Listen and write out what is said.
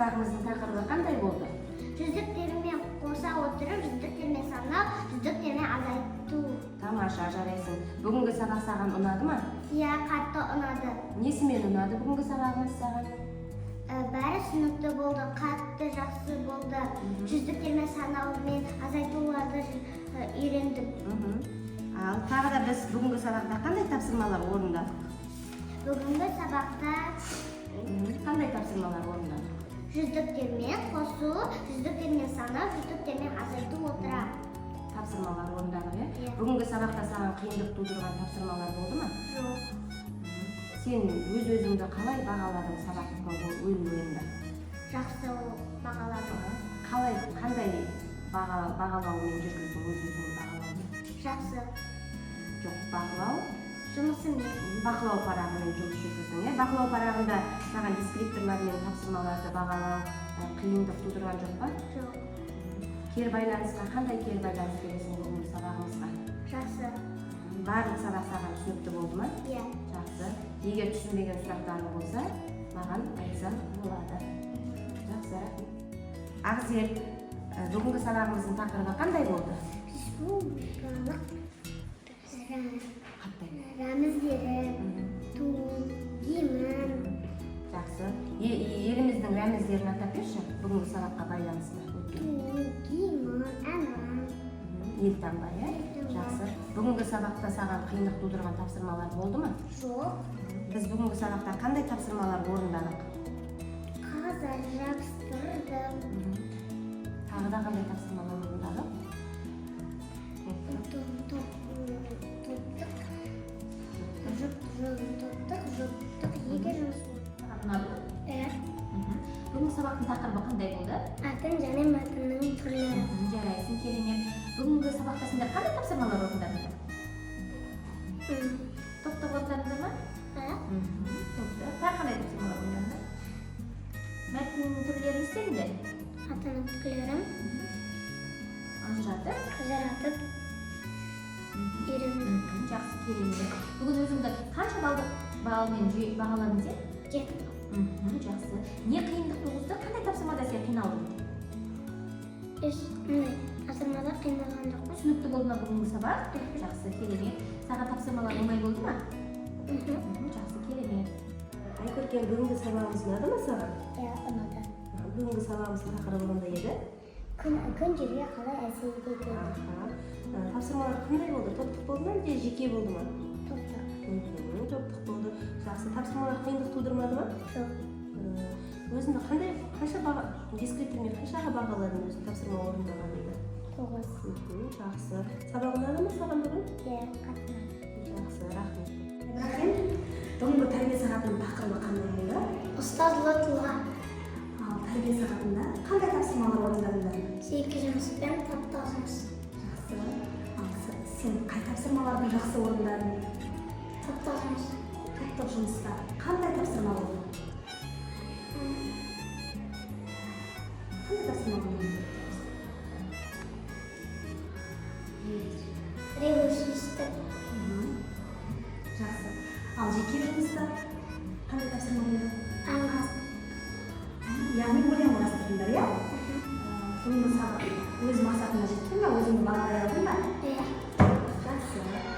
сабағымыздың тақырыбы қандай болды? Жүздіктермен қоса отырып, жүздіктермен санап, жүздіктермен азайту. Тамаша, жарайсың. Бүгінгі сабақ саған ұнады ма? Иә, қатты ұнады. Несімен ұнады бүгінгі сабағымыз саған? Бәрі түсінікті болды, қатты жақсы болды. Жүздіктермен санау мен азайтуларды үйрендім. Ал тағы да біз бүгінгі сабақта қандай тапсырмалар орындадық? Бүгінгі сабақта Қандай тапсырмалар орындадық? жүздіктермен қосу, жүздіктермен санау, жүздіктермен азайту отыра. Тапсырмалар орындадық, Иә. Бүгінгі сабақта саған қиындық тудырған тапсырмалар болды ма? Жоқ. Сен өз-өзіңді қалай бағаладың сабақтың ойында? Жақсы бағаладым. Қандай бағалаумен жүргіздің өз-өзіңді бағалауды? Жақсы. Жоқ, бақылау. Жұмысымен. Бақылау парағымен жұмыс жүргіздің, Бақылау парағында саған дескриптрлар мен тапсырмаларды бағалау қиындық тудырған жоқ па? Жоқ. Кері байланысқа қандай кері байланыс бересің бүгінгі сабағымызға? Жақсы. Барлық сабақ саған түсінікті болды ма? Иә. Жақсы. Егер түсінбеген сұрақтарың болса, маған айтсаң болады. Жақсы, рахмет. Ақзер, бүгінгі сабағымыздың тақырыбы қандай болды? Республикалық рәміздері, ту, гимн. Жақсы. Еліміздің рәміздерін атап берші бүгінгі сабаққа байланысты. Ту, гимн, әнұран. Елтаңба, Жақсы. Бүгінгі сабақта саған қиындық тудырған тапсырмалар болды ма? Жоқ. Біз бүгінгі сабақта қандай тапсырмалар орындадық? Қағаздар жабыстырдым. Тағы да қандай тапсырмалар орындадық? Топтық, екі жұмыс. Бүгінгі сабақтың тақырыбы қандай болды? Атын және мәтіннің түрлері. Жарайсың, керемет. Бүгінгі сабақта сендер қандай тапсырмалар орындадыңдар? Топтық орындадыңдар ма? Топтық. Тағы қандай тапсырмалар орындадыңдар? Мәтіннің түрлерін істедіңдер? Атының түрлерін Ажыратып. Үйрендім. Жақсы, керемет. Бүгін өзіңді қанша балмен бағаладың сен? 7. Жақсы. Не қиындық туғызды? Қандай тапсырмада сен қиналдың? Тапсырмада қиналған жоқпын. Түсінікті болды ма бүгінгі сабақ? Жақсы, керемет. Саған тапсырмалар оңай болды ма? Жақсы, керемет. Айкөркен, бүгінгі сабағымыз ұнады ма саған? Иә, ұнады. Бүгінгі сабағымыздың тақырыбы қандай еді? Күн жерге қалай әсер етеді? Тапсырмалар қандай болды? Топтық болды ма, әлде жеке болды ма? Топтық. Топтық болды. Жақсы. Тапсырмалар қиындық тудырмады ма? Жоқ. Өзіңді дескриптірмен қаншаға бағаладың өзің тапсырма орындағаныңды? 9. Жақсы. Сабақ ұнады ма саған бүгін? Иә, қатты. Жақсы, рахмет. Ибрахим, бүгінгі тәрбие сағатының тақырыбы қандай болды? Ұстазлы тұлға. Ал тәрбие сағатында қандай тапсырмалар орындадыңдар? Жеке жұмыс пен топтық жұмыс. Жақсы. Ал сен қай тапсырмаларды жақсы орындадың? Топтық жұмыс. Топтық жұмыста қандай тапсырма болды? Қандай тапсырма болды? Революционистік. Жақсы. Ал жеке жұмыста қандай тапсырма болды? Аңғаз. Яғни өлең құрастырдыңдар, иә? Бүгінгі сабақ өз мақсатына жеттің ба? Өзіңді бағалай алдың ба? Иә. Жақсы.